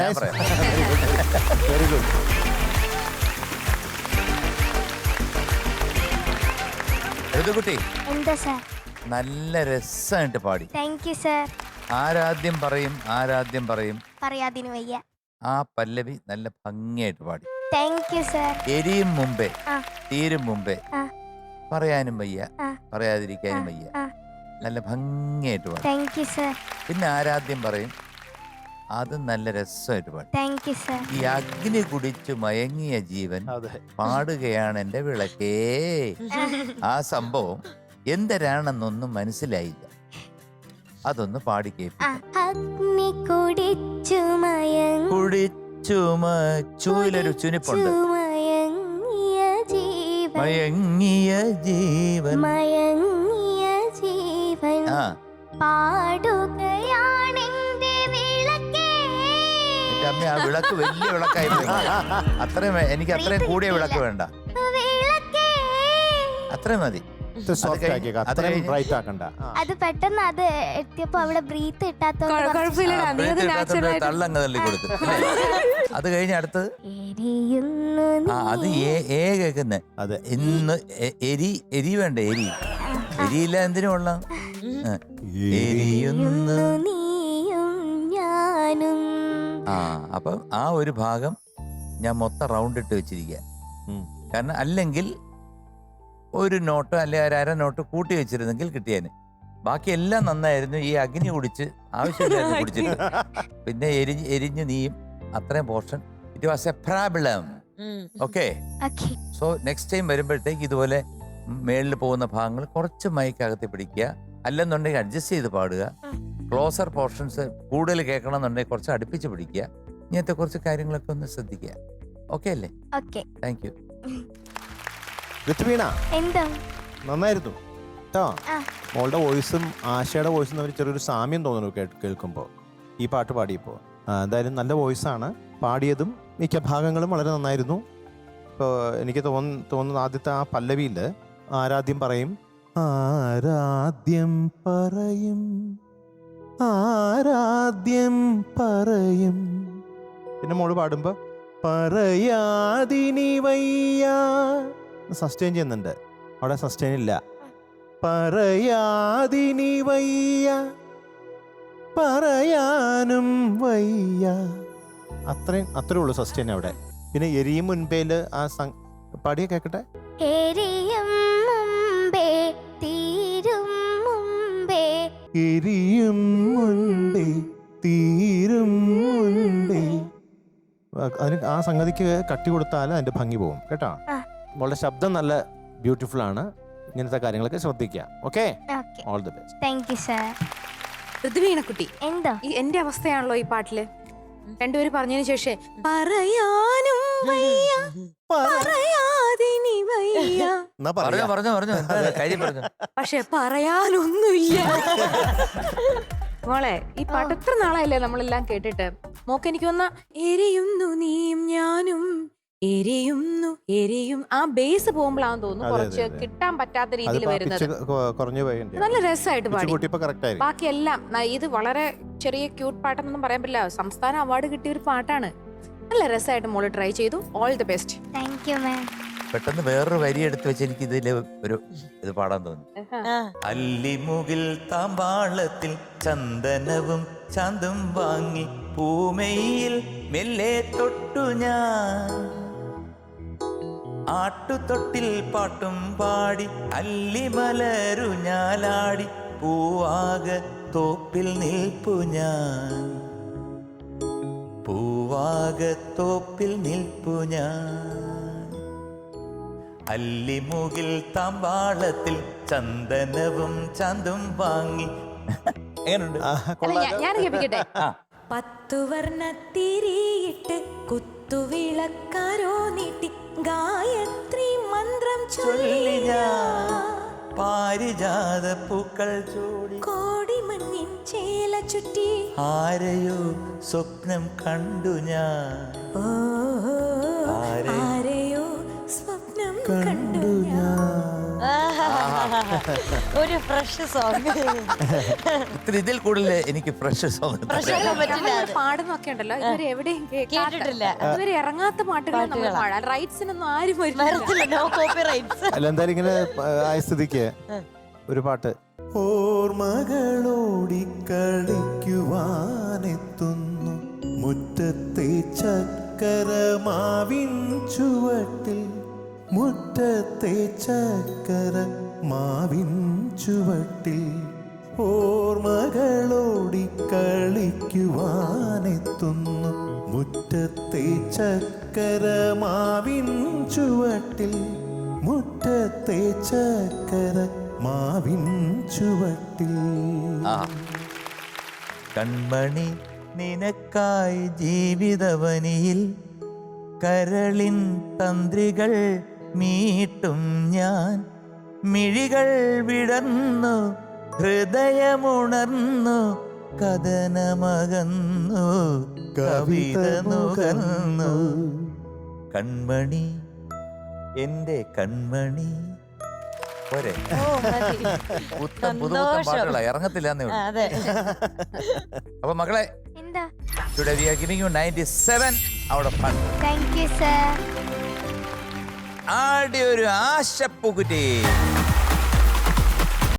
ഞാൻ പറയാം very good. ഋതുകുട്ടി എന്താ സാർ? നല്ല രസമായിട്ട് പാടി. Thank you sir. ആരാദ്യം പറയും പറയാതിന് വയ്യ. ആ പല്ലവി നല്ല ഭംഗിയായിട്ട് പാടി. Thank you sir. എരിയും മുമ്പേ ആ. തീരും മുമ്പേ ആ. പറയാനും വയ്യ ആ. പറയാതിരിക്കാനും വയ്യ. ആ. നല്ല ഭംഗിയായിട്ട് പാടി. Thank you sir. പിന്നെ ആരാദ്യം പറയും അത് നല്ല രസമായിട്ട് പാടി. Thank you sir. ഈ അഗ്നി കുടിച്ചു മയങ്ങിയ ജീവൻ പാടുകയാണ് എന്റെ വിളക്കേ. ആ സംഭവം എന്തരാണെന്നൊന്നും മനസ്സിലായില്ല. അതൊന്ന് പാടി കേൾപ്പിക്കാം. അഗ്നി കുടിച്ചു ചൂലൊരു ചുനിപ്പുണ്ട്. മയങ്ങിയ ജീവൻ ആ പാടുകയാണെന്റെ വിളക്കേ. എന്റെ അമ്മ ആ വിളക്ക് വലിയ വിളക്കായി പോയി. അത്രയും എനിക്ക് അത്രയും കൂടിയ വിളക്ക് വേണ്ട, അത്രയും മതി. അത് പെട്ടെന്ന് അത് എത്തിയപ്പോ അവിടെ ബ്രീത്ത് തള്ളങ്ങ് തള്ളി കൊടുത്തു. അത് കഴിഞ്ഞ് അടുത്തത് അത് കേൾക്കുന്നേ. അതെ, ഇന്ന് എരി വേണ്ട, എരിയില്ല എന്തിനും കൊള്ളാം. എരിയുന്നു ആ അപ്പം ആ ഒരു ഭാഗം ഞാൻ മൊത്തം റൗണ്ട് ഇട്ട് വെച്ചിരിക്കുക. കാരണം അല്ലെങ്കിൽ ഒരു നോട്ട് അല്ലെ ഒരു അര നോട്ട് കൂട്ടി വെച്ചിരുന്നെങ്കിൽ കിട്ടിയേനെ. ബാക്കി എല്ലാം നന്നായിരുന്നു. ഈ അഗ്നി കുടിച്ച് ആവശ്യമില്ലായിരുന്നു കുടിച്ചിട്ട്. പിന്നെ എരിഞ്ഞ് നീയും അത്രയും portion. It was A problem. Okay, so next time വരുമ്പോഴത്തേക്ക് ഇതുപോലെ മേളിൽ പോകുന്ന ഭാഗങ്ങൾ കുറച്ച് മൈക്കകത്ത് പിടിക്കുക. അല്ലെന്നുണ്ടെങ്കിൽ അഡ്ജസ്റ്റ് ചെയ്ത് പാടുക. ക്ലോസർ പോർഷൻസ് കൂടുതൽ കേൾക്കണം എന്നുണ്ടെങ്കിൽ കുറച്ച് അടുപ്പിച്ച് പിടിക്കുക. ഇങ്ങനത്തെ കുറച്ച് കാര്യങ്ങളൊക്കെ ഒന്ന് ശ്രദ്ധിക്കുക. ഓക്കെ അല്ലേ? Thank you. ഋതുവീണ എന്താ നന്നായിരുന്നു കേട്ടോ. മോളുടെ വോയിസും ആശയുടെ വോയിസും തമ്മിൽ ചെറിയൊരു സാമ്യം തോന്നുന്നു കേൾക്കുമ്പോൾ ഈ പാട്ട് പാടിയപ്പോൾ. എന്തായാലും നല്ല വോയിസാണ്. പാടിയതും മിക്ക ഭാഗങ്ങളും വളരെ നന്നായിരുന്നു. ഇപ്പോൾ എനിക്ക് തോന്നുന്നു ആദ്യത്തെ ആ പല്ലവിയിൽ ആരാദ്യം പറയും പിന്നെ മോള് പാടുമ്പോൾ പറയാതിനി വയ്യ സസ്റ്റെയിൻ ചെയ്യുന്നുണ്ട്. അവിടെ സസ്റ്റെയിൻ ഇല്ല. പറയാതിനി വയ്യ പറയാനും വയ്യ അത്രേ ഉള്ളൂ സസ്റ്റെയിൻ അവിടെ. പിന്നെ എരിയും മുൻപേല് ആ പാടിയ കേക്കട്ടെ. എരിയും മുമ്പേ തീരും മുമ്പേ എരിയും മുൻപേ തീരും മുൻപേ അതിന് ആ സംഗതിക്ക് കട്ടി കൊടുത്താൽ അതിന്റെ ഭംഗി പോകും കേട്ടോ. മോളുടെ ശബ്ദം നല്ല ബ്യൂട്ടിഫുൾ ആണ്. ഇങ്ങനത്തെ കാര്യങ്ങളൊക്കെ ശ്രദ്ധിക്കാം. Okay, all the best. Thank you sir. ഋതുവീണക്കുട്ടി, എന്താ എന്റെ അവസ്ഥയാണല്ലോ ഈ പാട്ടില്. രണ്ടുപേരും പറഞ്ഞതിന് ശേഷം പറയാനും വയ്യ പറയാതിനി വയ്യ പക്ഷെ പറയാനൊന്നുമില്ല. മോളെ, ഈ പാട്ട് എത്ര നാളായില്ലേ നമ്മളെല്ലാം കേട്ടിട്ട്. മോക്ക് എനിക്ക് വന്ന എരിയുന്നു നീയും ഞാനും എരിയും ആ ബേസ് പോകുമ്പോഴാന്ന് തോന്നുന്നു കുറച്ച് കിട്ടാൻ പറ്റാത്ത രീതിയിൽ വരുന്നത്. നല്ല രസമായിട്ട് പാടി. ബാക്കിയെല്ലാം ഇത് വളരെ ചെറിയ ക്യൂട്ട് പാട്ടെന്നൊന്നും പറയാൻ പറ്റില്ല. സംസ്ഥാന അവാർഡ് കിട്ടിയ ഒരു പാട്ടാണ്. നല്ല രസമായിട്ട് മോള് ട്രൈ ചെയ്തു. All the best. Thank you ma'am. പെട്ടെന്ന് വേറൊരു വരി എടുത്ത് വെച്ച് എനിക്ക് ഇതില് ഇത് പാടാൻ തോന്നി. അല്ലിമുകിൽ താമ്പാളത്തിൽ ചന്ദനവും ചാന്തും വാങ്ങി പൂമയിൽ മെല്ലെ തൊട്ടു ഞാൻ ആട്ടുതൊട്ടിൽ പാട്ടും പാടി അല്ലിമലരു ഞാലാടി പൂവാക തോപ്പിൽ നിൽപ്പു ഞാൻ പൂവാക തോപ്പിൽ നിൽപ്പു ഞാൻ അല്ലിമുകിൽ താമ്പാളത്തിൽ ചന്ദനവും ചാന്തും വാങ്ങി. എങ്ങനെയുണ്ട്? ഞാൻ കേൾപ്പിക്കട്ടെ. 10 വർണ്ണത്തിരിയിട്ട് കുത്തുവിളക്കാരോ നീട്ടി ഗായത്രി മന്ത്രം ചൊല്ലി പാരിജാത പൂക്കൾ ചൂടി കോടിമഞ്ഞിൻ ചേല ചുറ്റി ആരെയോ സ്വപ്നം കണ്ടു ഞാൻ ആരെയോ സ്വപ്നം കണ്ടു ഞാൻ. ഒരു ഫ്രഷ് സോങ്. ഇത്ര ഇതിൽ കൂടുതൽ എനിക്ക് ഫ്രഷ് സോങ് പാടുന്നൊക്കെ ഉണ്ടല്ലോ ഇതുവരെ എവിടെയും കേട്ടിട്ടില്ല. ഇതുവരെ ഇറങ്ങാത്ത പാട്ടുകൾ നമ്മൾ പാടാം. റൈറ്റ്സിനൊന്നും ആരും വരത്തില്ല, നോ കോപ്പി റൈറ്റ്സ്. അല്ല എന്തായാലും ഇങ്ങനെ ആയ സ്ഥിതിക്ക് ഒരു പാട്ട്. ഓർമ്മകളോടിക്കളിക്കുവാനെത്തുന്നു മുറ്റത്തെ ചക്കരമാവിൻ ചുവട്ടിൽ, മുറ്റത്തെ ചക്കര മാവിൻ ചുവട്ടിൽ. ഓർമ്മകളോടിക്കളിക്കുവാനെത്തുന്നു മുറ്റത്തെ ചക്കരമാവിൻ ചുവട്ടിൽ, മുറ്റത്തെ ചക്കര മാവിൻ ചുവട്ടിൽ. കൺമണി നിനക്കായി ജീവിതവനിയിൽ കരളിൻ തന്ത്രികൾ മീട്ടും ഞാൻ. മിഴികൾ വിടർന്നു ഹൃദയമുണർന്നു കഥനമകന്നു കവിത നുകർന്നു. കൺമണി എന്റെ കൺമണി. പോരെ? പുത്തൻ പുതുപുത്തൻ പാട്ടുകളാ ഇറങ്ങത്തില്ലെന്നേ ഉള്ളൂ. അതെ. അപ്പൊ മക്കളെ, എന്താ? today we are giving you 97 out of 100. Thank you sir. ആദ്യ ഒരു ആശപ്പൂക്കുറ്റി.